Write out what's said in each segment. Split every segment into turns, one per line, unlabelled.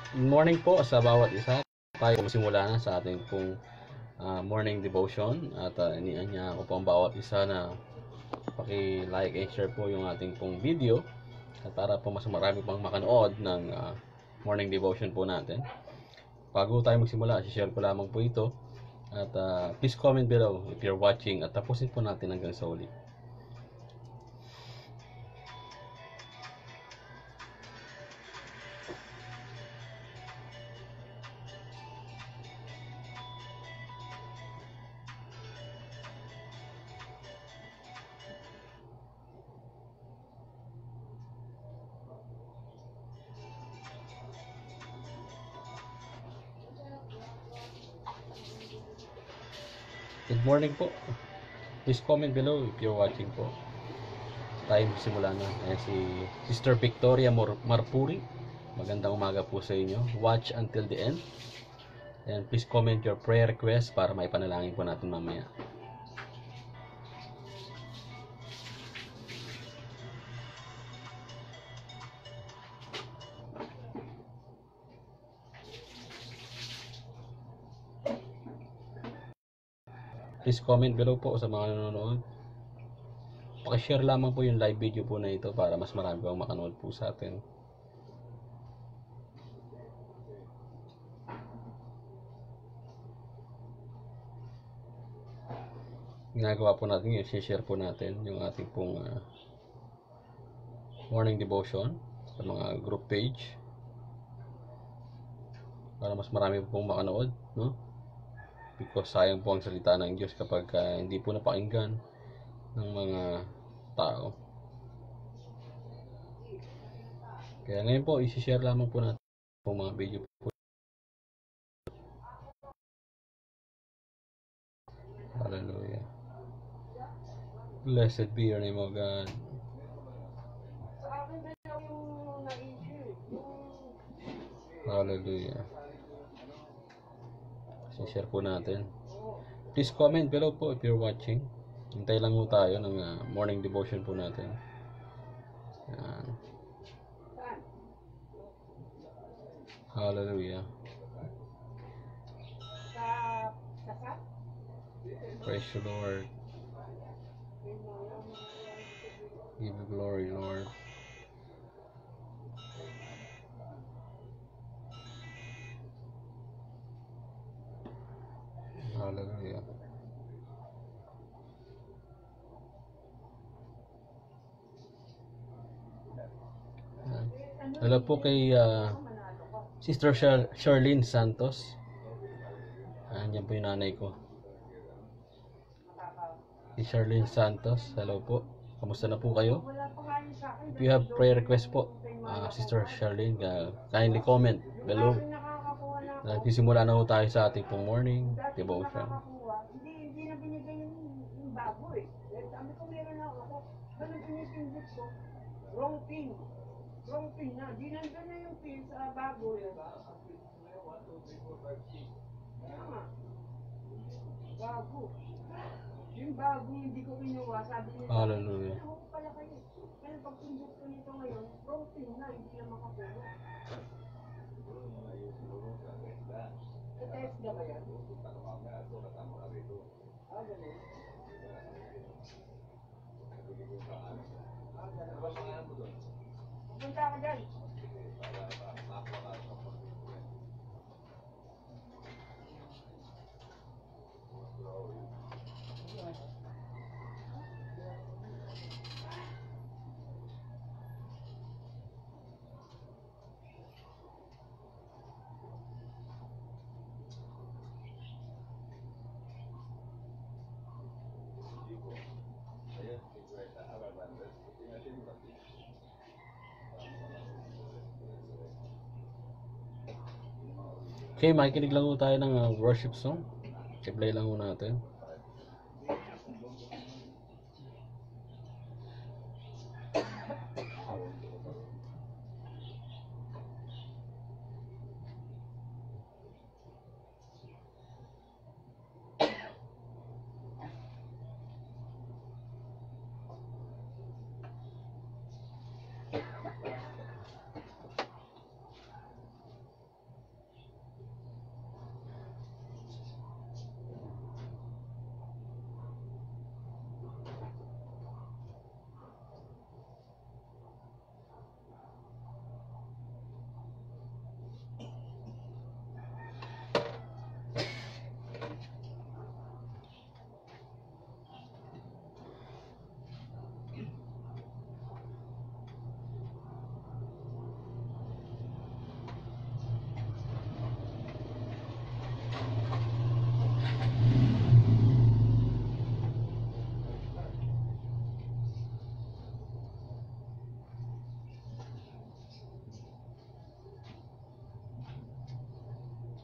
Good morning po sa bawat isa. Tayo simula na sa ating pong morning devotion at inianya ko po ang bawat isa na paki-like and share po yung ating pong video at para po mas marami pang makanood ng morning devotion po natin. Bago tayo magsimula, share ko lamang po ito at please comment below if you're watching at tapusin po natin hanggang sa uli. Good morning po. Please comment below if you're watching po. Tayo simula na. Si Sister Victoria Marpuri. Magandang umaga po sa inyo. Watch until the end. And please comment your prayer request para maipanalangin po natin mamaya. Please comment below po sa mga nanonood. Pakishare lamang po yung live video po na ito para mas marami pang makanood po sa atin. Ginagawa po natin yun, share po natin yung ating pong morning devotion sa mga group page para mas marami pong makanood, no? Because sayang po ang salita ng Diyos kapag hindi po napakinggan ng mga tao. Kaya ngayon po, isi-share lamang po natin po mga video po. Hallelujah. Blessed be your name, O God. Hallelujah. Share po natin. Please comment below po if you're watching. Hintay lang po tayo ng morning devotion po natin. Yan. Hallelujah. Praise the Lord. Give you glory, Lord. Hallelujah. Hello po kay Sister Charlene Santos. Andiyan po yung nanay ko. Si Charlene Santos. Hello po. Kamusta na po kayo? If you have prayer request po, Sister Charlene, kindly comment below. Nagsisimula na po tayo sa ating pong morning devotion.
Hindi na binigay yung baboy. Sabi ko meron na ako. Ganun pinipindot ko. Wrong pin. Wrong pin na. Di nandun na yung pin sa baboy. Tama. Bago. Yung bago hindi ko kinuha. Sabi nila.
Hallelujah.
Ano pala kayo? Kaya pagpindot ko nito ngayon, wrong pin na. Hindi na makapulo. Test na ba yan? Pupunta ka dyan.
Okay, makikinig lang po tayo ng worship song. I-play lang po natin.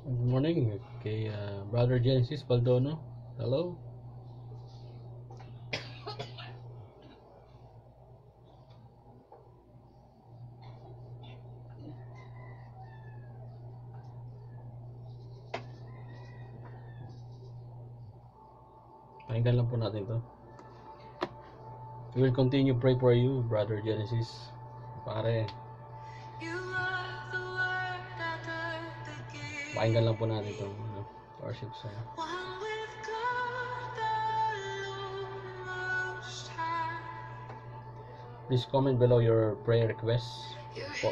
Good morning kay Brother Genesis Baldono. Hello. Pakinggan lang po natin to. We will continue pray for you, Brother Genesis. Pare. Pakinggan lang po natin to. Worship song. Please comment below your prayer requests. Po.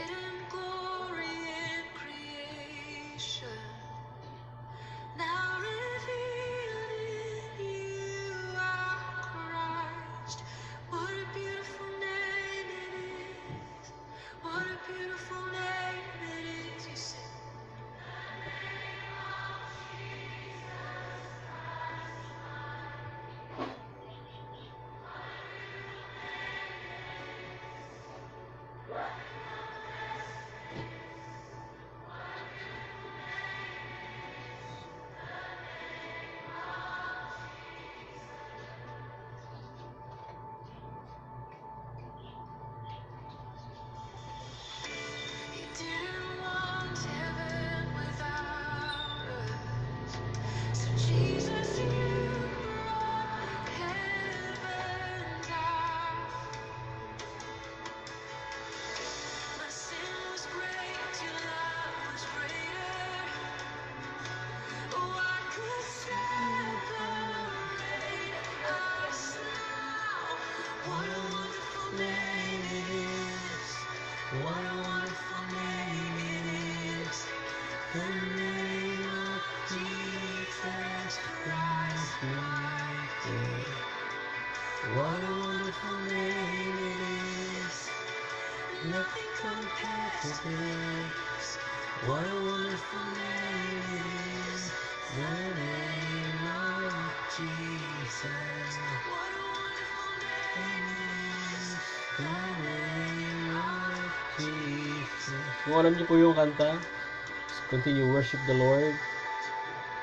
What a wonderful name it is. Nothing compares to this. What a wonderful name it is. The name of Jesus. What a wonderful name it is. The name of Jesus. Kung alam niyo po yung kanta, continue worship the Lord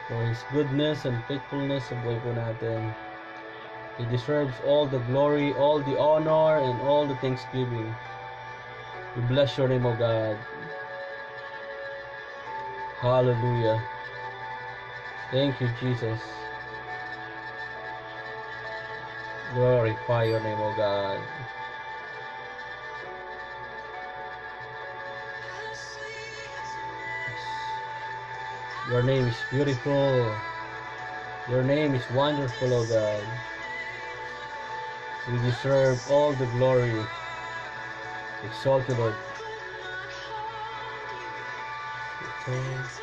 for His goodness and faithfulness sa buhay po natin. He deserves all the glory, all the honor, and all the thanksgiving. We bless your name, O God. Hallelujah. Thank you, Jesus. Glorify your name, O God. Your name is beautiful. Your name is wonderful, O God. You deserve all the glory. Exalt you, Lord. Yes,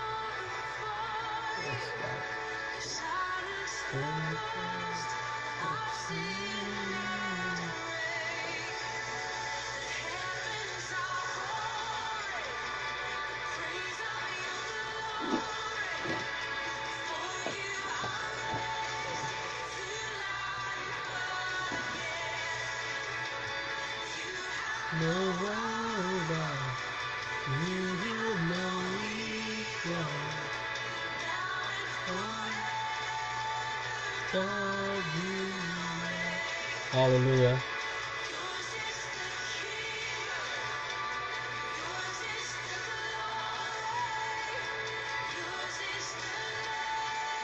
no other, you know it well. Hallelujah.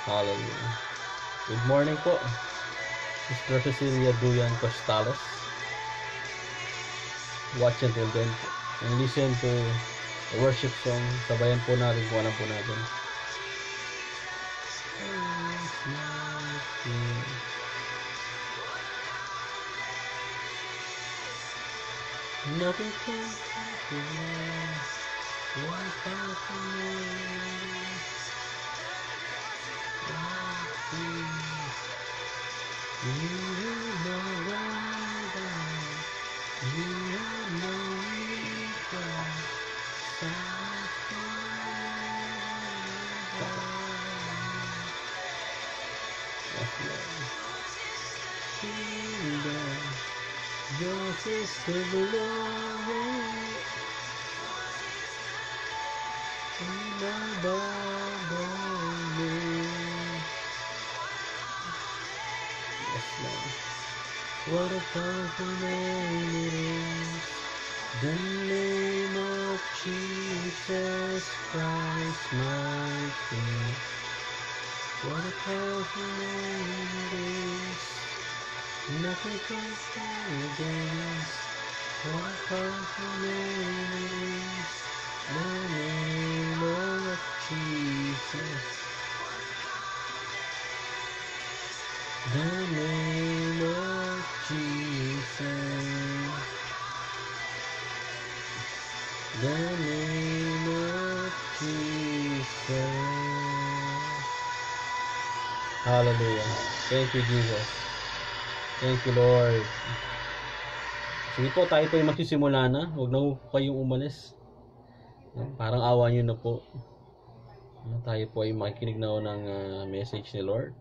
Hallelujah. Good morning po, Sister Cecilia Duyan Costales. Watch until then and listen to the worship song. Sabayan po natin kung alam po natin. Nothing can take away one powerful name. You know right now. You know it well. Yours is the glory and above What a powerful name it is. The name of Jesus Christ, my King. What a powerful name it is. Nothing can stand against. What a powerful name it is. The name of Jesus. The name of Jesus. The name of Jesus. Hallelujah. Thank you, Jesus. Thank you, Lord. Sige po, tayo po yung magsisimula na. Huwag na po kayong umalis. Parang awa nyo na po. Tayo po ay makikinig na ng message ni Lord.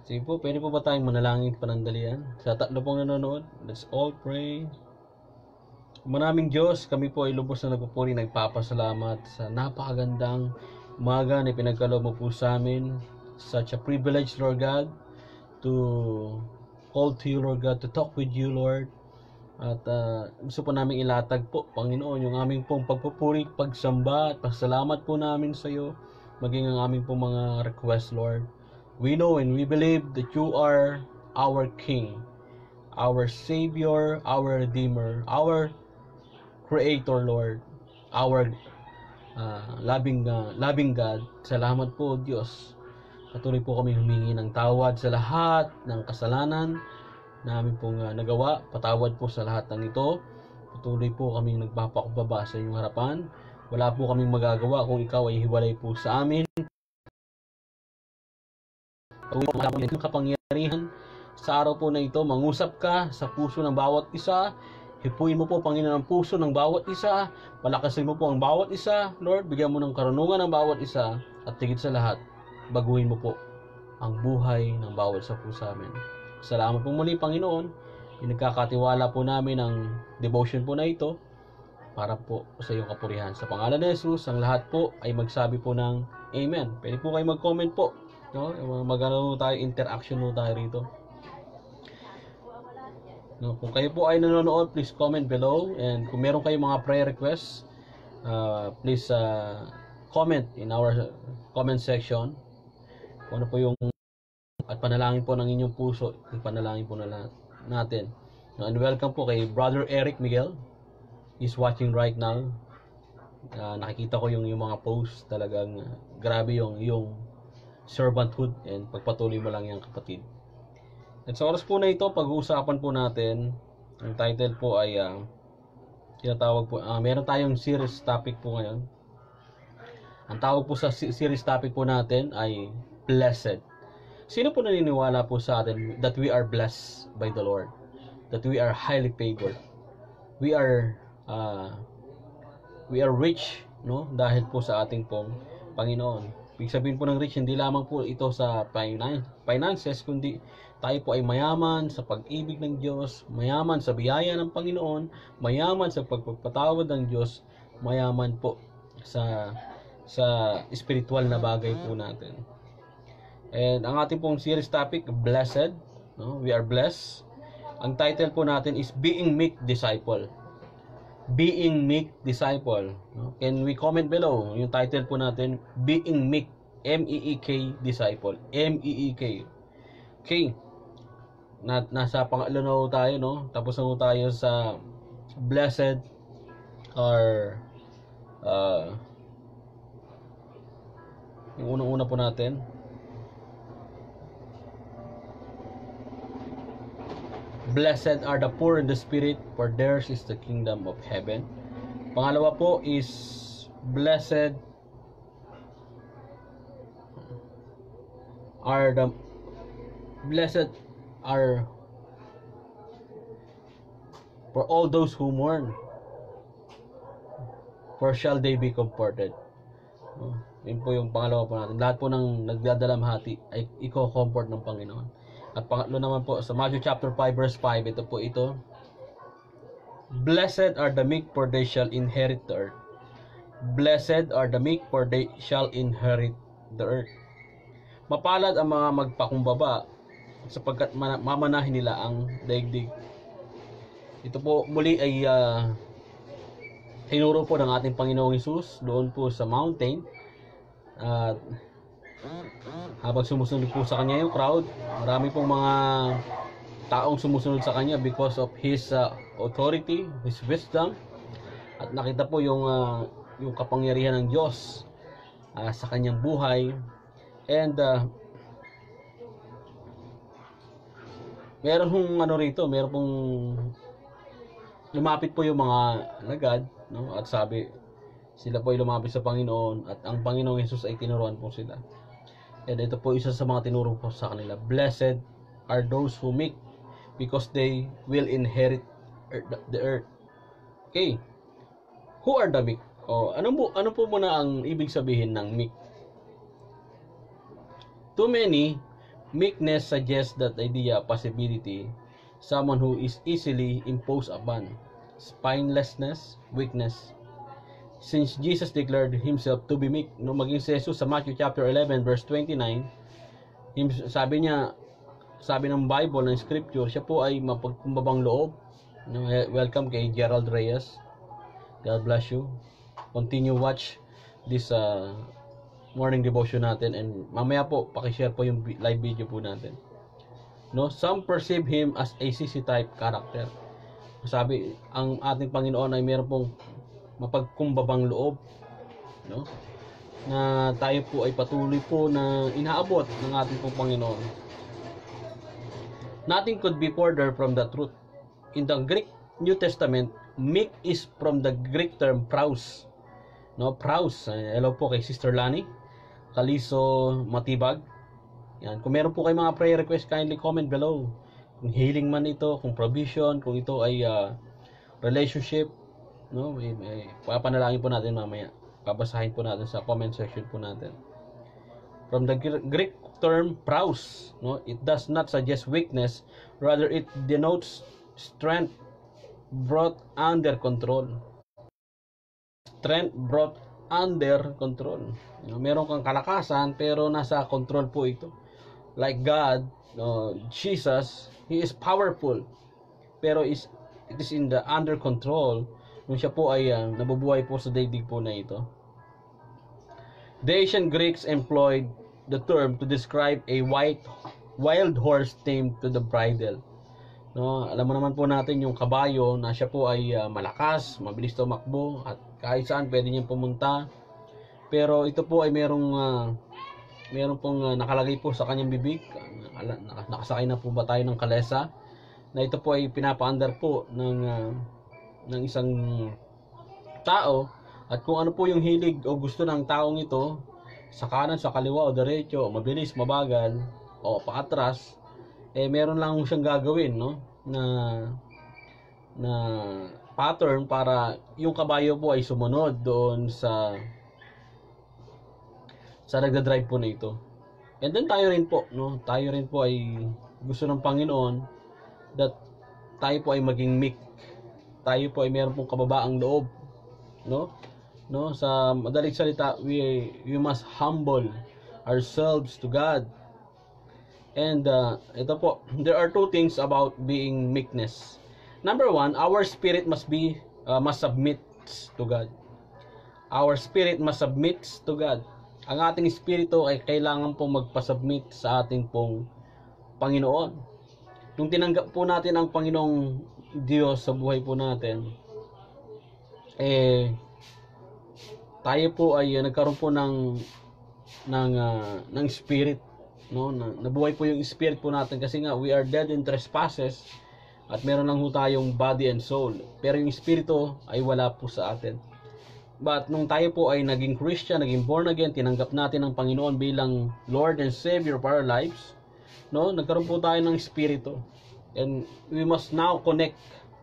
Sige po, pwede po ba tayong manalangin panandalian? Sa tatlo pong nanonood, let's all pray. Maraming Diyos, kami po ay lubos na nagpupuri, nagpapasalamat sa napakagandang umaga na pinagkaloob mo po sa amin. Such a privilege, Lord God, to call to you, Lord God, to talk with you, Lord. At gusto po namin ilatag po, Panginoon, yung aming pong pagpupuri, pagsamba at pasalamat po namin sa iyo, maging ang aming pong mga request, Lord. We know and we believe that you are our King, our Savior, our Redeemer, our Creator, Lord, our loving God. Salamat po, Diyos. Patuloy po kami humingi ng tawad sa lahat ng kasalanan namin pong nagawa. Patawad po sa lahat ng ito. Patuloy po kaming nagpapakumbaba sa inyong harapan. Wala po kaming magagawa kung ikaw ay hiwalay po sa amin. Patuloy po kapangyarihan sa araw po na ito. Mangusap ka sa puso ng bawat isa. Hipuin mo po, Panginoon, ang puso ng bawat isa. Palakasin mo po ang bawat isa. Lord, bigyan mo ng karunungan ng bawat isa. At tigit sa lahat, baguhin mo po ang buhay ng bawat isa po sa amin. Salamat po muli, Panginoon. Pinagkakatiwala po namin ang devotion po na ito para po sa iyong kapurihan. Sa pangalan ni Jesus, ang lahat po ay magsabi po ng Amen. Pwede po kayo mag-comment po. No? Magano tayo, interaction po tayo rito. No, kung kayo po ay nanonood, please comment below. And kung meron kayong mga prayer requests, please comment in our comment section. Kung ano po yung at panalangin po ng inyong puso, panalangin po na natin. No, and welcome po kay Brother Eric Miguel. He's watching right now. Nakikita ko yung mga posts, talagang grabe yung servanthood, and pagpatuloy mo lang yan, kapatid. At sa oras po na ito, pag-uusapan po natin, ang title po ay tinatawag po, meron tayong series topic po ngayon. Ang tawag po sa series topic po natin ay Blessed. Sino po naniniwala po sa atin that we are blessed by the Lord? That we are highly favored? We are rich, no? Dahil po sa ating pong Panginoon. Ibig sabihin po ng rich, hindi lamang po ito sa finances, kundi tayo po ay mayaman sa pag-ibig ng Diyos, mayaman sa biyaya ng Panginoon, mayaman sa pagpapatawad ng Diyos, mayaman po sa spiritual na bagay po natin. And ang ating pong series topic, Blessed, no? We are blessed. Ang title po natin is Being Meek Disciple. Being Meek Disciple. No? Can we comment below? Yung title po natin, Being Meek, M-E-E-K Disciple. M-E-E-K. Okay. Nasa pangatlo na tayo, no? Tapos na tayo sa Blessed or yung unang-una po natin. Blessed are the poor in the spirit, for theirs is the kingdom of heaven. Pangalawa po is blessed are for all those who mourn, for shall they be comforted. Yun po yung pangalawa po natin. Lahat po ng nagdadalamhati ay i-comfort ng Panginoon. At pangatlo naman po sa Matthew chapter 5 verse 5, ito. Blessed are the meek, for they shall inherit the earth. Blessed are the meek, for they shall inherit the earth. Mapalad ang mga magpakumbaba, sapagkat mamanahin nila ang daigdig. Ito po muli ay tinuro po ng ating Panginoong Hesus doon po sa mountain. At habang sumusunod po sa kanya yung crowd, marami pong mga taong sumusunod sa kanya because of his authority, his wisdom. At nakita po yung kapangyarihan ng Diyos sa kanyang buhay. And meron pong meron pong lumapit po yung mga alagad, no? At sabi, sila po ay lumapit sa Panginoon at ang Panginoong Hesus ay tinuruan po sila. And ito po isa sa mga tinuro po sa kanila. Blessed are those who meek, because they will inherit the earth. Okay. Who are the meek? Ano po muna ang ibig sabihin ng meek? To many, meekness suggests that idea, possibility, someone who is easily imposed upon, spinelessness, weakness. Since Jesus declared himself to be meek, no, maging si Jesus sa Matthew chapter 11 verse 29, sabi ng Bible, ng scripture, siya po ay mapagkumbabang loob. No, welcome kay Gerald Reyes. God bless you. Continue watch this morning devotion natin, and mamaya po paki-share po yung live video po natin. No, some perceive him as a CC type character. Sabi, ang ating Panginoon ay meron pong mapagkumbabang loob, no? Na tayo po ay patuloy po na inaabot ng ating pong Panginoon. Nothing could be further from the truth. In the Greek New Testament, meek is from the Greek term praus. No, praus. Hello po kay Sister Lani Kaliso Matibag. Yan. Kung meron po kayong mga prayer request, kindly comment below. Kung healing man ito, kung provision, kung ito ay relationship, no, papanalangin po natin mamaya. Babasahin po natin sa comment section po natin. From the Greek term praus, no, it does not suggest weakness, rather it denotes strength brought under control. Strength brought under control. Meron kang kalakasan pero nasa control po ito. Like God, Jesus, He is powerful, pero it is in the under control nung siya po ay nabubuhay po sa daigdig po na ito. The ancient Greeks employed the term to describe a wild horse tamed to the bridle. No, alam mo naman po natin yung kabayo na siya po ay malakas, mabilis tumakbo at kahit saan pwede niyang pumunta. Pero ito po ay meron pong nakalagay po sa kanyang bibig. Nakasakay na po ba tayo ng kalesa? Na ito po ay pinapaandar po ng isang tao, at kung ano po yung hilig o gusto ng taong ito, sa kanan, sa kaliwa o diretso, mabilis, mabagal o paatras, meron lang siyang gagawin, no, na pattern para yung kabayo po ay sumunod doon sa nagda-drive po na ito. And then tayo rin po ay gusto ng Panginoon that tayo po ay maging meek. Tayo po ay meron pong kababaang loob, no? Sa madaling salita, we must humble ourselves to God. And ito po, there are two things about being meekness. Number one, our spirit must submit to God. Our spirit must submit to God. Ang ating espiritu ay kailangan pong magpasubmit sa ating pong Panginoon. Nung tinanggap po natin ang Panginoong Diyos sa buhay po natin, tayo po ay nagkaroon po ng spirit, no? Nabuhay po yung spirit po natin kasi nga we are dead in trespasses at meron lang po tayong body and soul. Pero yung espiritu ay wala po sa atin. But nung tayo po ay naging Christian, naging born again, tinanggap natin ang Panginoon bilang Lord and Savior of our lives, no? Nagkaroon po tayo ng espiritu. And we must now connect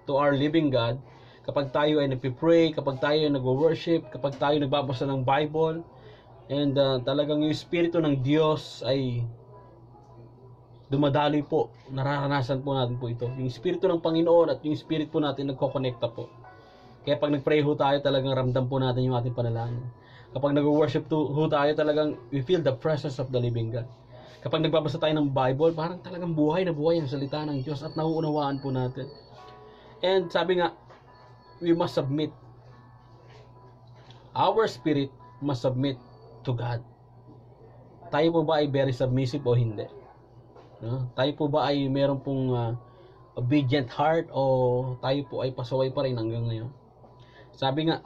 to our living God. Kapag tayo ay nagpipray, kapag tayo ay nagwo-worship, kapag tayo nagbabasa ng Bible, and talagang yung espiritu ng Diyos ay dumadaloy po, nararanasan po natin po ito. Yung Espiritu ng Panginoon at yung Spirit po natin nagko-connecta po. Kaya pag nag-pray ho tayo, talagang ramdam po natin yung ating panalangin. Kapag nag-worship ho tayo, talagang we feel the presence of the living God. Kapag nagbabasa tayo ng Bible, parang talagang buhay na buhay ang salita ng Diyos at nauunawaan po natin. And sabi nga, we must submit. Our spirit must submit to God. Tayo po ba ay very submissive o hindi? No? Tayo po ba ay meron pong obedient heart o tayo po ay pasaway pa rin hanggang ngayon? Sabi nga,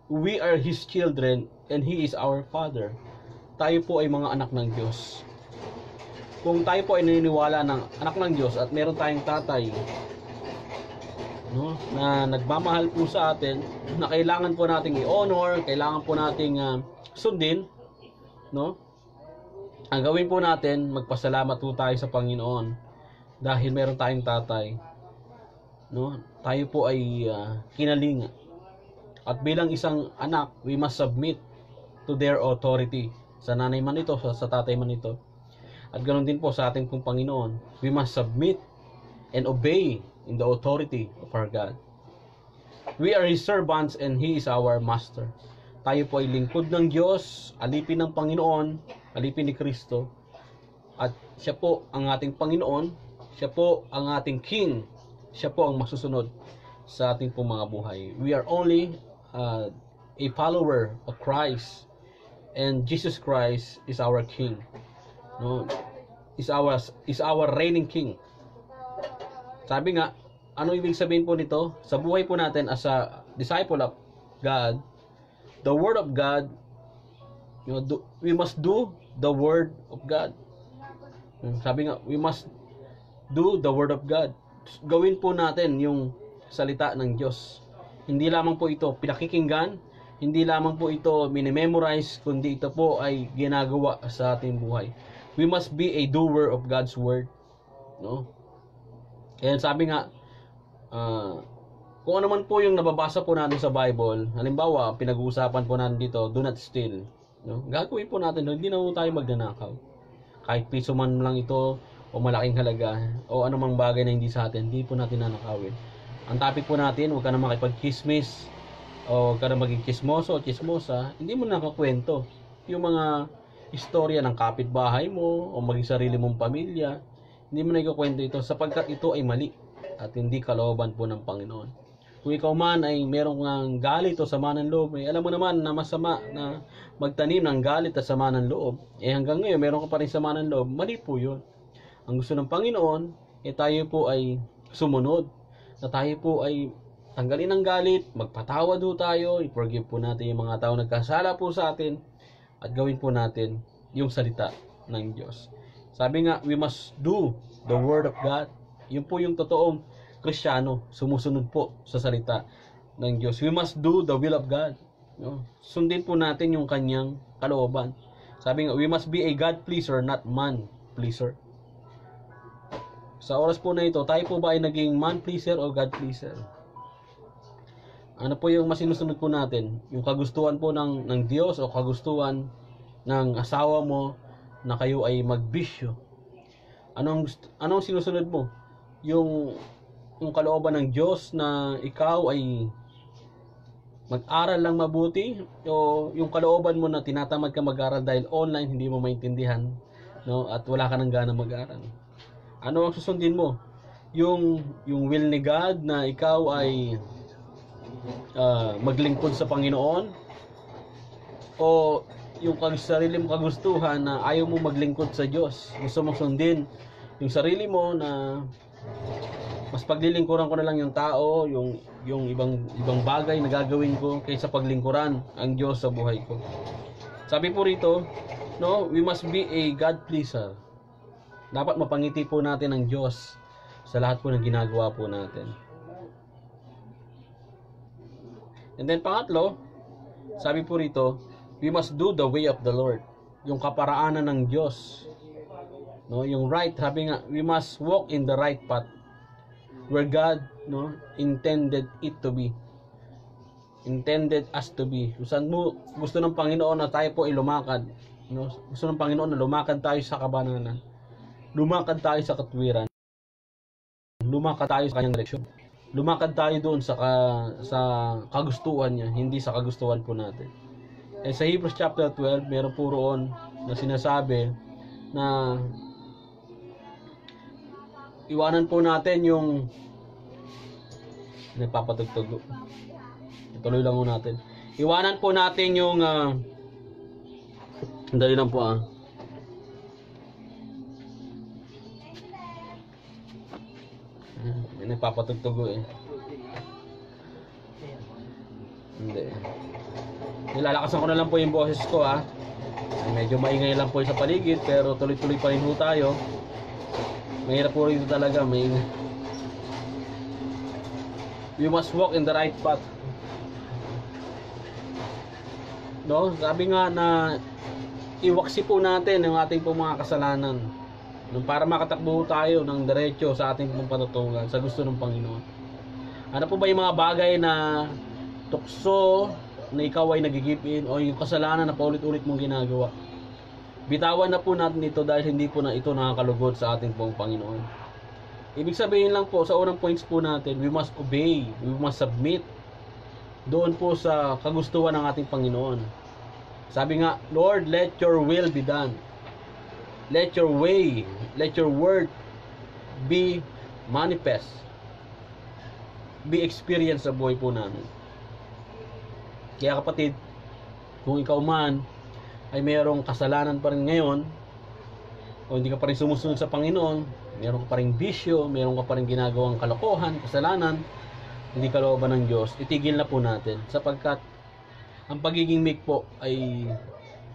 we are His children and He is our Father. Tayo po ay mga anak ng Diyos. Kung tayo po ay naniniwala ng anak ng Diyos at meron tayong tatay, no, na nagmamahal po sa atin, na kailangan po nating i-honor, kailangan po nating sundin, no? Ang gawin po natin, magpasalamat po tayo sa Panginoon dahil meron tayong tatay, no? Tayo po ay kinalinga. At bilang isang anak, we must submit to their authority. Sa nanay man ito, sa tatay man ito. At ganoon din po sa ating pong Panginoon. We must submit and obey in the authority of our God. We are His servants and He is our master. Tayo po ay lingkod ng Diyos, alipin ng Panginoon, alipin ni Kristo. At siya po ang ating Panginoon, siya po ang ating King, siya po ang masusunod sa ating pong mga buhay. We are only a follower of Christ, and Jesus Christ is our King. No, is our reigning King. Sabi nga, ano ibig sabihin po nito? Sa buhay po natin as a disciple of God, the Word of God, we must do the Word of God. Sabi nga, we must do the Word of God. Gawin po natin yung salita ng Diyos. Hindi lamang po ito pinakikinggan, hindi lamang po ito minimemorize, kundi ito po ay ginagawa sa ating buhay. We must be a doer of God's Word. No? Kaya sabi nga, kung ano man po yung nababasa po natin sa Bible, halimbawa, pinag-uusapan po natin dito, do not steal. No? Gagawin po natin, hindi na po tayo magnanakaw. Kahit piso man lang ito, o malaking halaga, o anumang bagay na hindi sa atin, hindi po natin nanakawin. Ang topic po natin, huwag ka na makipag-chismis, o huwag ka na maging chismoso o chismosa, hindi mo nakakwento yung mga istorya ng kapitbahay mo o maging sarili mong pamilya. Hindi mo na ikukwento ito sapagkat ito ay mali at hindi kalooban po ng Panginoon. Kung ikaw man ay merong galit o sama ng loob, alam mo naman na masama na magtanim ng galit at sama ng loob. Hanggang ngayon meron ka pa rin sama ng loob, mali po yun. Ang gusto ng Panginoon, tayo po ay sumunod, na tayo po ay tanggalin ang galit, magpatawad po tayo, i-forgive po natin yung mga tao nagkasala po sa atin, at gawin po natin yung salita ng Diyos. Sabi nga, we must do the Word of God. Yun po yung totoong Kristiyano, sumusunod po sa salita ng Diyos. We must do the will of God. No? Sundin po natin yung kanyang kalooban. Sabi nga, we must be a God pleaser, not man pleaser. Sa oras po na ito, tayo po ba ay naging man pleaser o God pleaser? Ano po yung masinusunod po natin? Yung kagustuhan po ng Diyos o kagustuhan ng asawa mo na kayo ay magbisyo? Anong sinusunod mo? Yung kalooban ng Diyos na ikaw ay mag-aral lang mabuti, o yung kalooban mo na tinatamad ka mag-aral dahil online hindi mo maintindihan, no, at wala ka nang gana mag-aral? Ano ang susundin mo? Yung will ni God na ikaw ay maglingkod sa Panginoon, o yung sarili mong kagustuhan na ayaw mo maglingkod sa Diyos? Gusto mong sundin yung sarili mo na mas paglilingkuran ko na lang yung tao, yung ibang bagay na gagawin ko kaysa paglingkuran ang Diyos sa buhay ko. Sabi po rito, no, we must be a God pleaser. Dapat mapangiti po natin ang Diyos sa lahat po ng ginagawa po natin. And then pangatlo, sabi po rito, we must do the way of the Lord. Yung kaparaanan ng Diyos. No, yung right, sabi nga, we must walk in the right path where God, no, intended it to be. Intended us to be. Saan mo gusto ng Panginoon na tayo po ay lumakad? No? Gusto ng Panginoon na lumakad tayo sa kabananan. lumakad tayo sa katwiran, lumakad tayo sa kanyang direksyon, lumakad tayo doon sa kagustuhan niya, hindi sa kagustuhan po natin. Sa Hebrews chapter 12, meron po roon na sinasabi na iwanan po natin yung nagpapatugtog. Ituloy lang po natin. Iwanan po natin yung dali lang po nagpapatugtog eh. Hindi. Nilalakasan ko na lang po yung boses ko medyo maingay lang po sa paligid, pero tuloy-tuloy pa rin po tayo. Mahirap po rin talaga, maingay. We must walk in the right path. No? Sabi nga na iwaksi po natin ang ating pong mga kasalanan para makatakbo tayo ng diretso sa ating pong patutungan sa gusto ng Panginoon. Ano po ba yung mga bagay na tukso na ikaw ay nagigipin o yung kasalanan na paulit-ulit mong ginagawa? Bitawan na po natin ito dahil hindi po na ito nakakalugod sa ating pong Panginoon. Ibig sabihin lang po, sa unang points po natin, we must obey, we must submit doon po sa kagustuhan ng ating Panginoon. Sabi nga, Lord, let your will be done. Let your way, let your word be manifest. Be experienced sa buhay po namin. Kaya kapatid, kung ikaw man ay mayroong kasalanan pa rin ngayon, o hindi ka pa rin sumusunod sa Panginoon, meron ka pa rin bisyo, meron ka pa rin ginagawang kalokohan, kasalanan, hindi kalooban ng Diyos, itigil na po natin. Sapagkat ang pagiging meek po ay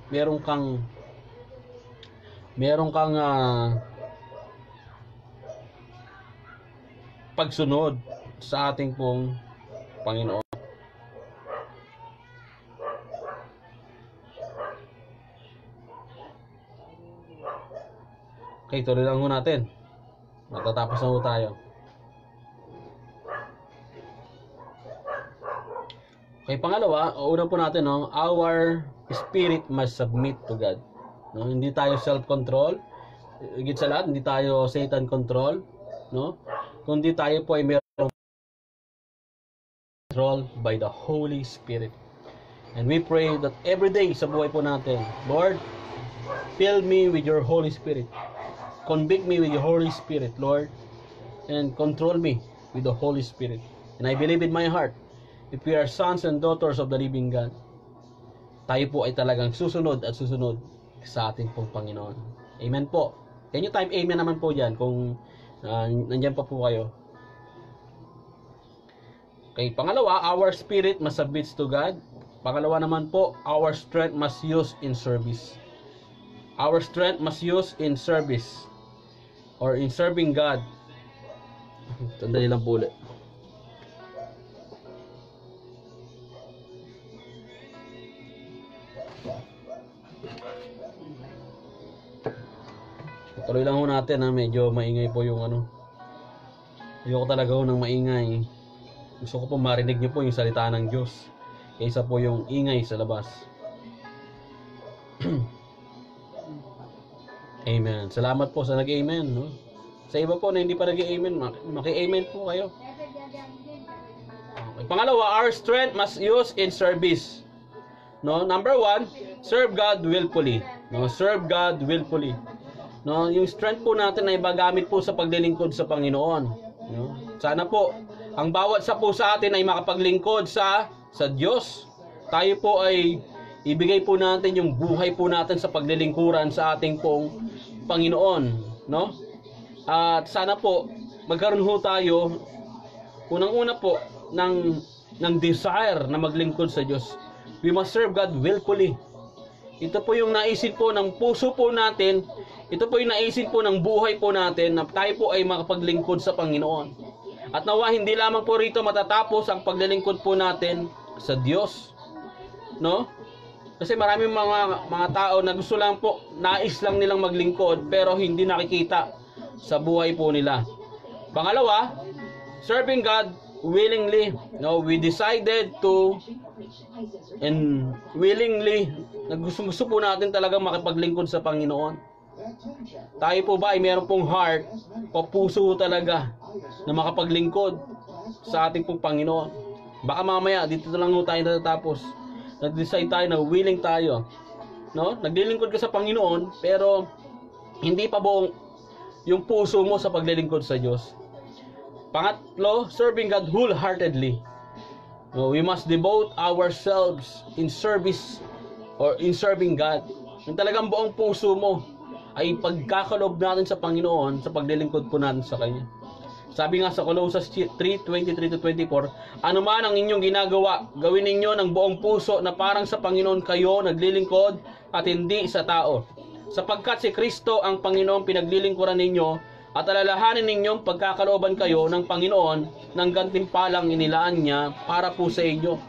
meron kang pagsunod sa ating pong Panginoon. Okay, tuloy lang ho natin. Matatapos na ho tayo. Okay, pangalawa, una po natin, our spirit must submit to God. No, hindi tayo self-control. Higit sa lahat, hindi tayo Satan control, no? Kundi tayo po ay mayroong control by the Holy Spirit. And we pray that every day sa buhay po natin, Lord, fill me with your Holy Spirit. Convict me with your Holy Spirit, Lord, and control me with the Holy Spirit. And I believe in my heart, if we are sons and daughters of the living God, tayo po ay talagang susunod at susunod sa ating pong Panginoon. Amen po. Can you type amen naman po dyan kung nandyan pa po kayo? Okay, pangalawa, our spirit must submit to God. Pangalawa naman po, our strength must use in service. Our strength must use in service or in serving God. Tandali lang po ulit. Tuloy lang ho natin medyo maingay po yung ayoko talaga ho ng maingay. Gusto ko po marinig niyo po yung salita ng Diyos kaysa po yung ingay sa labas. Amen. Salamat po sa nag-amen, no? Sa iba po na hindi pa nag-amen, maki-amen po kayo. Okay. Pangalawa, our strength must use in service. No, number 1, serve God willfully. No, serve God willfully. No, yung strength po natin ay magamit po sa paglilingkod sa Panginoon. No? Sana po ang bawat sa po sa atin ay makapaglingkod sa Diyos. Tayo po ay ibigay po natin yung buhay po natin sa paglilingkuran sa ating pong Panginoon, no? At sana po magkaroon ho tayo unang-una po ng desire na maglingkod sa Diyos. We must serve God willfully. Ito po yung naisin po ng puso po natin. Ito po yung naisin po ng buhay po natin na tayo po ay makapaglingkod sa Panginoon. At nawa hindi lamang po rito matatapos ang paglilingkod po natin sa Diyos, no? Kasi maraming mga tao na gusto lang po, nais lang nilang maglingkod pero hindi nakikita sa buhay po nila. Pangalawa, serving God willingly. No, we decided to and willingly gusto po natin talagang makipaglingkod sa Panginoon. Tayo po ba ay meron pong heart o puso talaga na makapaglingkod sa ating pong Panginoon? Baka mamaya dito na lang tayo natatapos. Nag-decide tayo na willing tayo, no? Naglilingkod ka sa Panginoon pero hindi pa buong yung puso mo sa paglilingkod sa Diyos. Pangatlo, serving God wholeheartedly. No, we must devote ourselves in service or in serving God. Yung talagang buong puso mo ay pagkakaloob natin sa Panginoon sa paglilingkod po natin sa Kanya. Sabi nga sa Colossians 3:23-24, ano man ang inyong ginagawa, gawin ninyo ng buong puso na parang sa Panginoon kayo naglilingkod at hindi sa tao. Sapagkat si Kristo ang Panginoon pinaglilingkuran ninyo at alalahanin ninyong pagkakalooban kayo ng Panginoon ng gantimpalang inilaan niya para po sa inyo.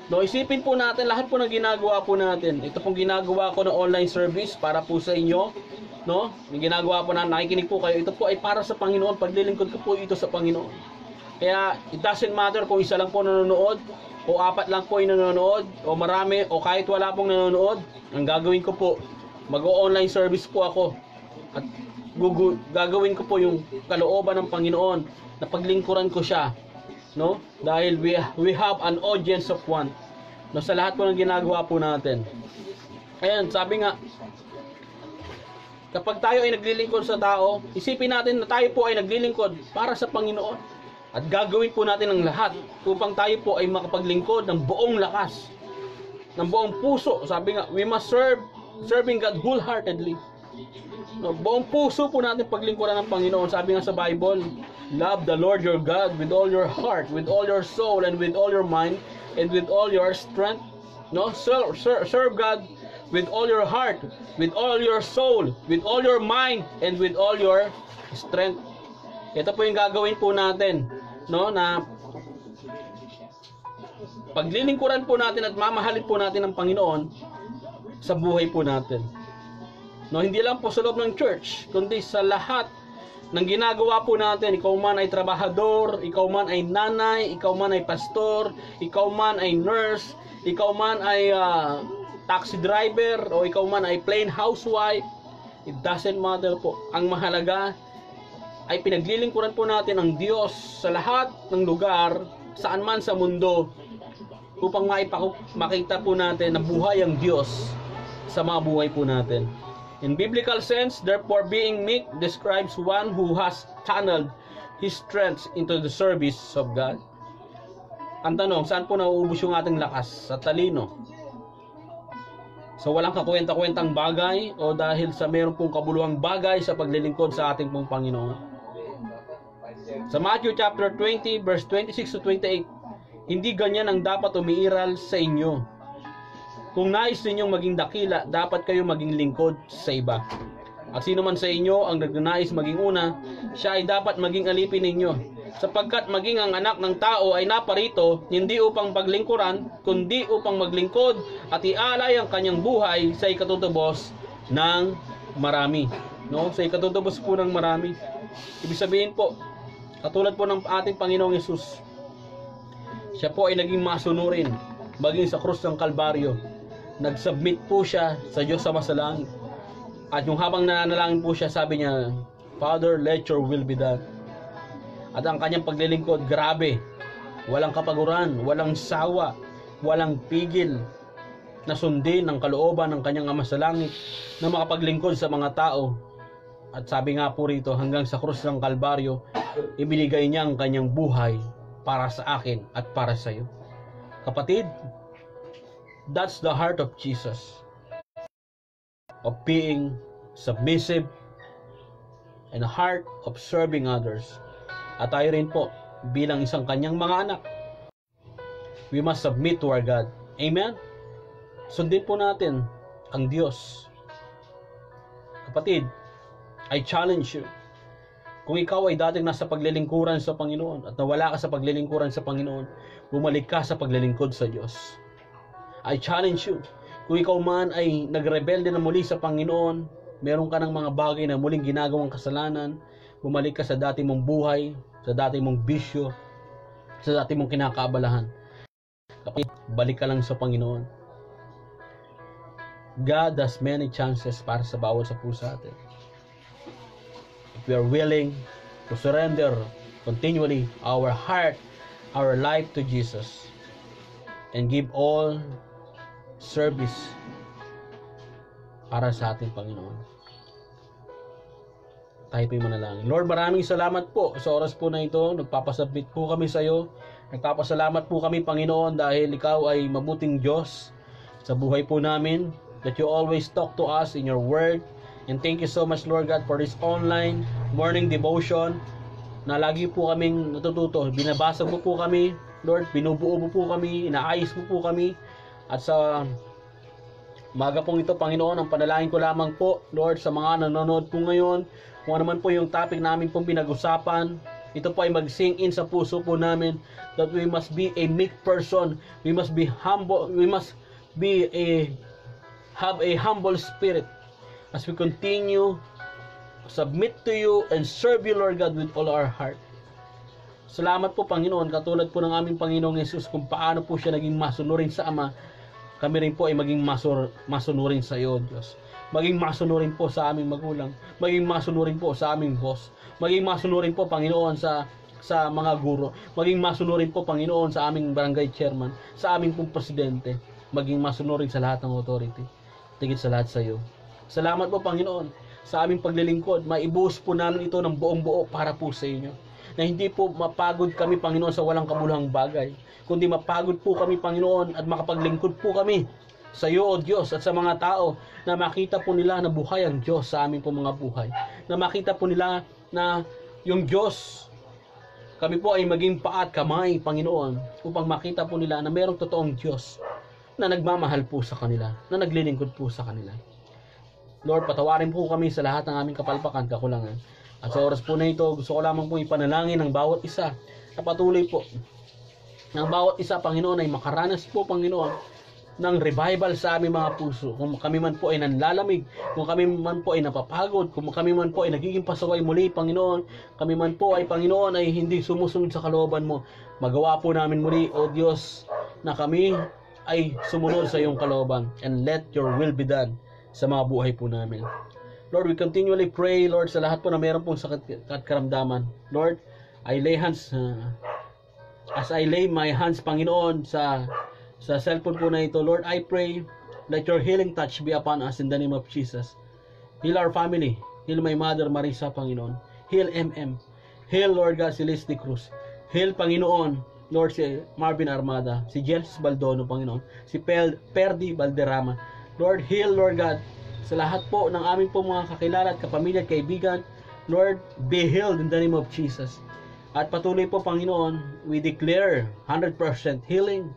No, isipin po natin lahat po ng ginagawa po natin. Ito pong ginagawa ko ng online service para po sa inyo. No? Yung ginagawa po na nakikinig po kayo, ito po ay para sa Panginoon. Paglilingkod ko po ito sa Panginoon. Kaya it doesn't matter kung isa lang po nanonood o apat lang po yung nanonood o marami o kahit wala pong nanonood. Ang gagawin ko po, mag-o-online service po ako at gagawin ko po yung kalooban ng Panginoon na paglingkuran ko siya, no? Dahil we have an audience of one, no, sa lahat po ng ginagawa po natin. Ayan, sabi nga, kapag tayo ay naglilingkod sa tao, isipin natin na tayo po ay naglilingkod para sa Panginoon at gagawin po natin ang lahat upang tayo po ay makapaglingkod ng buong lakas, ng buong puso. Sabi nga, we must serving God wholeheartedly. No, buong puso po natin paglingkuran ng Panginoon. Sabi nga sa Bible, love the Lord your God with all your heart, with all your soul, and with all your mind, and with all your strength. No, serve God with all your heart, with all your soul, with all your mind, and with all your strength. Ito po yung gagawin po natin, no, na paglilingkuran po natin at mamahalin po natin ang Panginoon sa buhay po natin. No, hindi lang po sa loob ng church, kundi sa lahat ng ginagawa po natin. Ikaw man ay trabahador, ikaw man ay nanay, ikaw man ay pastor, ikaw man ay nurse, ikaw man ay taxi driver, o ikaw man ay plain housewife, it doesn't matter po. Ang mahalaga ay pinaglilingkuran po natin ang Diyos sa lahat ng lugar, saan man sa mundo, upang makita po natin na buhay ang Diyos sa mga buhay po natin. In biblical sense, therefore, being meek describes one who has channeled his strength into the service of God. Ang tanong, saan po nauubos yung ating lakas? Sa talino? Sa walang kakwenta-kwentang bagay? O dahil sa mayroon pong kabuluhang bagay sa paglilingkod sa ating pong Panginoon? Sa Matthew chapter 20, verse 26-28, hindi ganyan ang dapat umiiral sa inyo. Kung nais ninyong maging dakila, dapat kayo maging lingkod sa iba. At sino man sa inyo ang nagnanais maging una, siya ay dapat maging alipin ninyo. Sapagkat maging ang anak ng tao ay naparito, hindi upang paglingkuran, kundi upang maglingkod at ialay ang kanyang buhay sa ikatutubos ng marami. No? Sa ikatutubos po ng marami. Ibig sabihin po, katulad po ng ating Panginoong Yesus, siya po ay naging masunurin, maging sa krus ng Kalbaryo. Nag-submit po siya sa Diyos sa masalangit. At yung habang nananalangin po siya, sabi niya, Father, let your will be done. At ang kanyang paglilingkod, grabe. Walang kapaguran, walang sawa, walang pigil na sundin ang kalooban ng kanyang Ama sa langit na makapaglingkod sa mga tao. At sabi nga po rito, hanggang sa krus ng Kalbaryo, ibinigay niya ang kanyang buhay para sa akin at para sa iyo. Kapatid, that's the heart of Jesus, of being submissive and a heart of serving others. At tayo rin po, bilang isang kanyang mga anak, we must submit to our God. Amen? Sundin po natin ang Diyos. Kapatid, I challenge you. Kung ikaw ay dating nasa paglilingkuran sa Panginoon at nawala ka sa paglilingkuran sa Panginoon, bumalik ka sa paglilingkod sa Diyos. I challenge you. Kung ikaw man ay nagrebelde na muli sa Panginoon, meron ka ng mga bagay na muling ginagawang kasalanan, bumalik ka sa dati mong buhay, sa dati mong bisyo, sa dati mong kinakaabalahan. Kapag balik ka lang sa Panginoon. God has many chances para sa bawat sa puso atin. If we are willing to surrender continually our heart, our life to Jesus, and give all service para sa ating Panginoon. Tayo po'y manalangin. Lord, maraming salamat po sa oras po na ito. Nagpapasabit po kami sa iyo. Nagpapasalamat po kami, Panginoon, dahil ikaw ay mabuting Diyos sa buhay po namin, that you always talk to us in your word. And thank you so much, Lord God, for this online morning devotion na lagi po kaming natututo. Binabasa mo po kami, Lord, binubuo mo po kami, inaayos mo po kami. At sa umaga pong ito, Panginoon, ang panalangin ko lamang po, Lord, sa mga nanonood po ngayon, kung ano man po yung topic namin pong pinag-usapan, ito po ay mag-sink in sa puso po namin, that we must be a meek person, we must be humble, we must be have a humble spirit as we continue submit to you and serve you, Lord God, with all our heart. Salamat po, Panginoon, katulad po ng aming Panginoong Yesus, kung paano po siya naging masunurin sa Ama, kami rin po ay maging masunurin sa iyo, Diyos. Maging masunurin po sa aming magulang, maging masunurin po sa aming boss, maging masunurin po, Panginoon, sa mga guro, maging masunurin po, Panginoon, sa aming barangay chairman, sa aming pong presidente, maging masunurin sa lahat ng authority, tigit sa lahat sa iyo. Salamat po, Panginoon, sa aming paglilingkod, maibuhos po namin ito ng buong buo para po sa inyo, na hindi po mapagod kami, Panginoon, sa walang kabuluhang bagay, kundi mapagod po kami, Panginoon, at makapaglingkod po kami sa iyo, O Diyos, at sa mga tao na makita po nila na buhay ang Diyos sa aming po mga buhay, na makita po nila na yung Diyos, kami po ay maging paa at kamay, Panginoon, upang makita po nila na mayroong totoong Diyos na nagmamahal po sa kanila, na naglilingkod po sa kanila. Lord, patawarin po kami sa lahat ng aming kapalpakan, kakulangan. At sa oras po na ito, gusto ko lamang po ipanalangin ng bawat isa na patuloy po ng bawat isa, Panginoon, ay makaranas po, Panginoon, ng revival sa aming mga puso. Kung kami man po ay nanlalamig, kung kami man po ay napapagod, kung kami man po ay nagiging pasaway muli, Panginoon, kami man po ay, Panginoon, ay hindi sumusunod sa kalooban mo, magawa po namin muli, O Diyos, na kami ay sumunod sa iyong kalooban, and let your will be done sa mga buhay po namin. Lord, we continually pray, Lord, sa lahat po na meron pong sakit at karamdaman. Lord, I lay hands, as I lay my hands, Panginoon, sa cellphone po na ito, Lord, I pray, let your healing touch be upon us in the name of Jesus. Heal our family. Heal my mother, Marisa, Panginoon. Heal MM. Heal, Lord God, si Leslie Cruz. Heal, Panginoon, Lord, si Marvin Armada, si Jels Baldono, Panginoon, si Perdi Balderrama. Lord, heal, Lord God, sa lahat po ng aming po mga kakilala at kapamilya at kaibigan. Lord, be healed in the name of Jesus. At patuloy po, Panginoon, we declare 100% healing.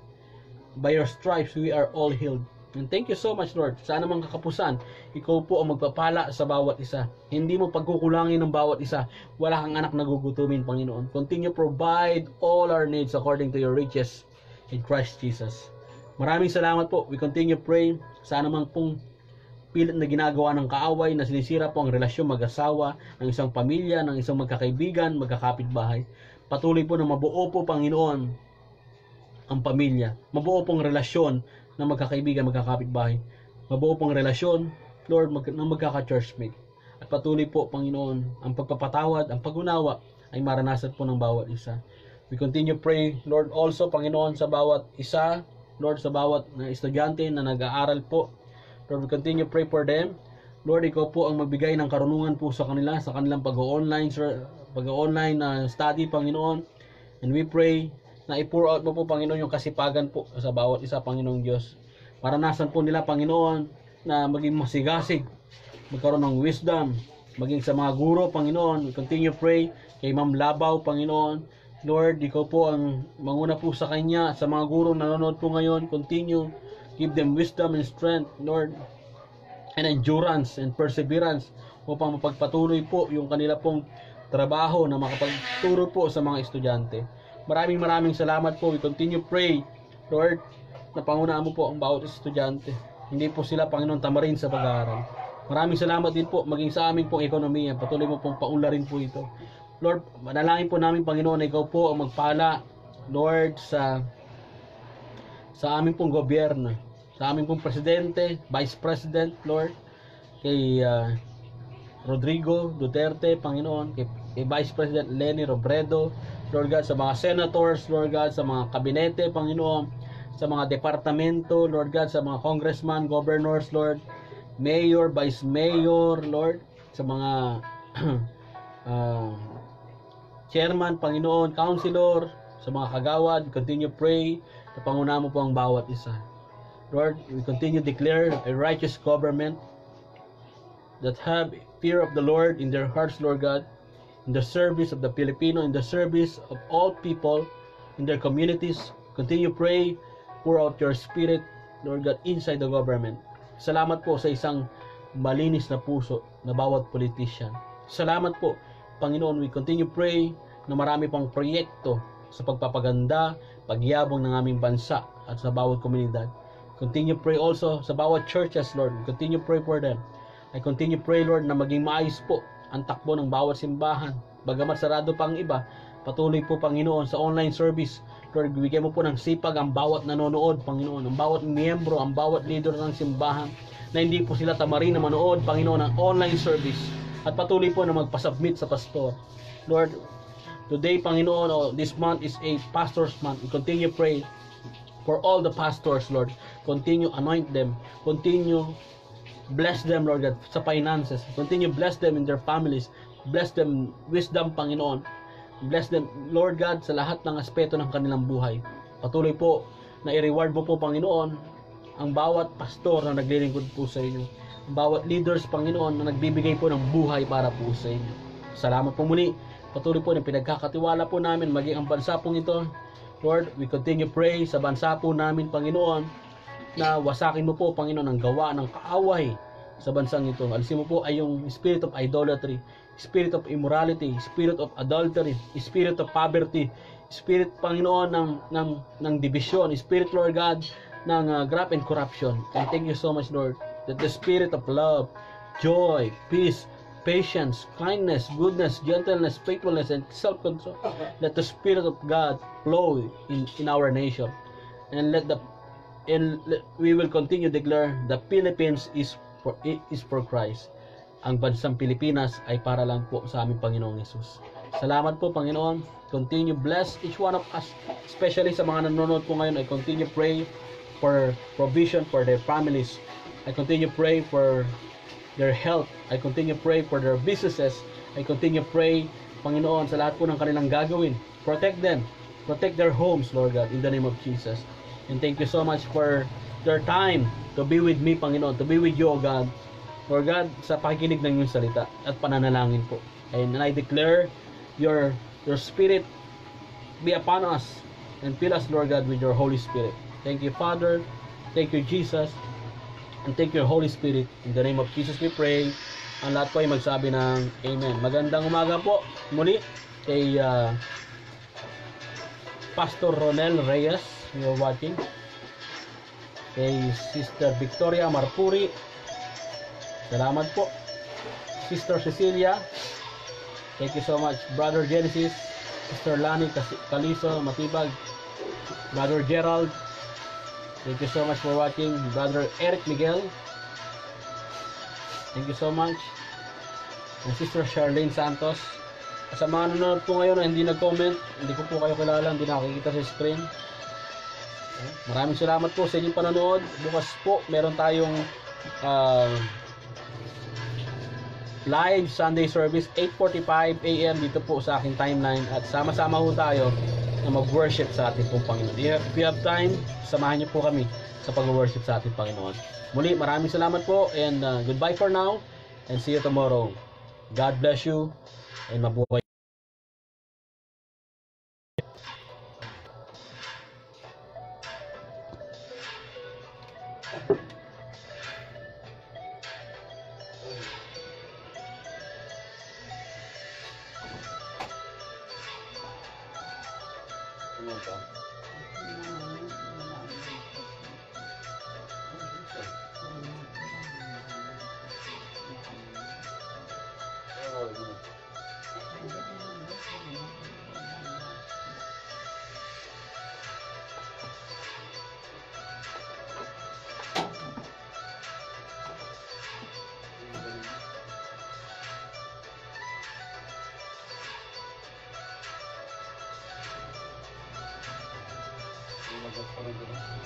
By your stripes, we are all healed. And thank you so much, Lord. Sa anumang kakapusan, ikaw po ang magpapala sa bawat isa. Hindi mo pagkukulangin ng bawat isa. Wala kang anak na gugutumin, Panginoon. Continue provide all our needs according to your riches in Christ Jesus. Maraming salamat po. We continue praying sa anumang pong pilit na ginagawa ng kaaway na sinisira po ang relasyon mag-asawa, ng isang pamilya, ng isang magkakaibigan, magkakapitbahay. Patuloy po na mabuo po, Panginoon, ang pamilya. Mabuo pong relasyon ng magkakaibigan, magkakapitbahay. Mabuo pong relasyon, Lord, ng magkaka-churchmate. At patuloy po, Panginoon, ang pagpapatawad, ang pag-unawa ay maranasan po ng bawat isa. We continue pray, Lord, also, Panginoon, sa bawat isa, Lord, sa bawat na estudyante na nag-aaral po. Lord, we continue pray for them. Lord, ikaw po ang magbigay ng karunungan po sa kanila, sa kanilang pag-online na study, Panginoon. And we pray na i-pour out mo po, Panginoon, yung kasipagan po sa bawat isa, Panginoong Diyos. Maranasan po nila, Panginoon, na maging masigasig, magkaroon ng wisdom, maging sa mga guro, Panginoon. We continue pray kay Ma'am Labaw, Panginoon. Lord, ikaw po ang manguna po sa kanya, sa mga guro na nanonood po ngayon. Continue, give them wisdom and strength, Lord, and endurance and perseverance upang mapagpatuloy po yung kanila pong trabaho na makapagturo po sa mga estudyante. Maraming salamat po. We continue pray, Lord, na pangunaan mo po ang bawat estudyante. Hindi po sila, Panginoon, tamarin sa pag-aaral. Maraming salamat din po maging sa aming pong ekonomiya. Patuloy mo pong paunlarin po ito. Lord, manalangin po namin, Panginoon, na ikaw po ang magpala, Lord, sa aming pong gobyerno. sa aming pong Presidente, Vice President, Lord, kay Rodrigo Duterte, Panginoon, kay Vice President Leni Robredo, Lord God, sa mga senators, Lord God, sa mga kabinete, Panginoon, sa mga departamento, Lord God, sa mga congressman, governors, Lord, mayor, vice mayor, Lord, sa mga chairman, Panginoon, councilor, sa mga kagawad, continue pray na pangunahan mo po ang bawat isa. Lord, we continue declare a righteous government that have fear of the Lord in their hearts, Lord God, in the service of the Filipino, in the service of all people, in their communities. Continue pray, pour out your spirit, Lord God, inside the government. Salamat po sa isang malinis na puso na bawat politician. Salamat po, Panginoon, we continue pray na marami pang proyekto sa pagpapaganda, pagyabong ng aming bansa at sa bawat komunidad. Continue pray also sa bawat churches, Lord. Continue pray for them. I continue pray, Lord, na maging maayos po ang takbo ng bawat simbahan. Bagamat sarado pa ang iba, patuloy po, Panginoon, sa online service. Lord, bigyan mo po ng sipag ang bawat nanonood, Panginoon, ang bawat miyembro, ang bawat leader ng simbahan, na hindi po sila tamarin na manood, Panginoon, ng online service. At patuloy po na magpasubmit sa pastor. Lord, today, Panginoon, this month is a pastor's month. We continue pray for all the pastors, Lord. Continue anoint them. Continue bless them, Lord God, sa finances. Continue bless them in their families. Bless them wisdom, Panginoon. Bless them, Lord God, sa lahat ng aspeto ng kanilang buhay. Patuloy po na i-reward mo po, Panginoon, ang bawat pastor na naglilingkod po sa inyo. Ang bawat leaders, Panginoon, na nagbibigay po ng buhay para po sa inyo. Salamat po muli. Patuloy po na pinagkakatiwala po namin maging ang bansa pong ito. Lord, we continue pray sa bansa po namin, Panginoon, na wasakin mo po, Panginoon, ang gawa ng kaaway sa bansang ito. Alisin mo po ay yung spirit of idolatry, spirit of immorality, spirit of adultery, spirit of poverty, spirit, Panginoon, ng division, spirit, Lord God, ng graft and corruption. And thank you so much, Lord, that the spirit of love, joy, peace, patience, kindness, goodness, gentleness, faithfulness, and self-control. Let the Spirit of God flow in our nation, and we will continue to declare the Philippines is for Christ. Ang bansang Pilipinas ay para lang po sa aming Panginoong Hesus. Salamat po, Panginoon. Continue bless each one of us, especially sa mga nanonood po ngayon. I continue pray for provision for their families. I continue pray for their health. I continue pray for their businesses. I continue pray, Panginoon, sa lahat po ng kanilang gagawin. Protect them. Protect their homes, Lord God, in the name of Jesus. And thank you so much for their time to be with me, Panginoon, to be with you, O God. Lord God, sa pakikinig ng iyong salita at pananalangin po. And I declare your Spirit be upon us and fill us, Lord God, with your Holy Spirit. Thank you, Father. Thank you, Jesus. And thank you, Holy Spirit. In the name of Jesus we pray. Ang lahat po ay magsabi ng Amen. Magandang umaga po muli kay Pastor Ronel Reyes, you're watching. Kay Sister Victoria Marpuri, salamat po. Sister Cecilia, thank you so much. Brother Genesis, Sister Lani Caliso Matibag, Brother Gerald, thank you so much for watching. Brother Eric Miguel, thank you so much. And Sister Charlene Santos. Sa mga nanonood po ngayon na hindi nag-comment, hindi ko po kayo kilala, hindi nakikita sa screen. Maraming salamat po sa inyong panonood. Bukas po meron tayong live Sunday service 8:45 AM dito po sa aking timeline, at sama-sama ho tayo na mag-worship sa ating pong Panginoon. If you have time, samahan niyo po kami sa pag-worship sa ating Panginoon. Muli, maraming salamat po, and goodbye for now, and see you tomorrow. God bless you, and mabuhay. ko rin dito.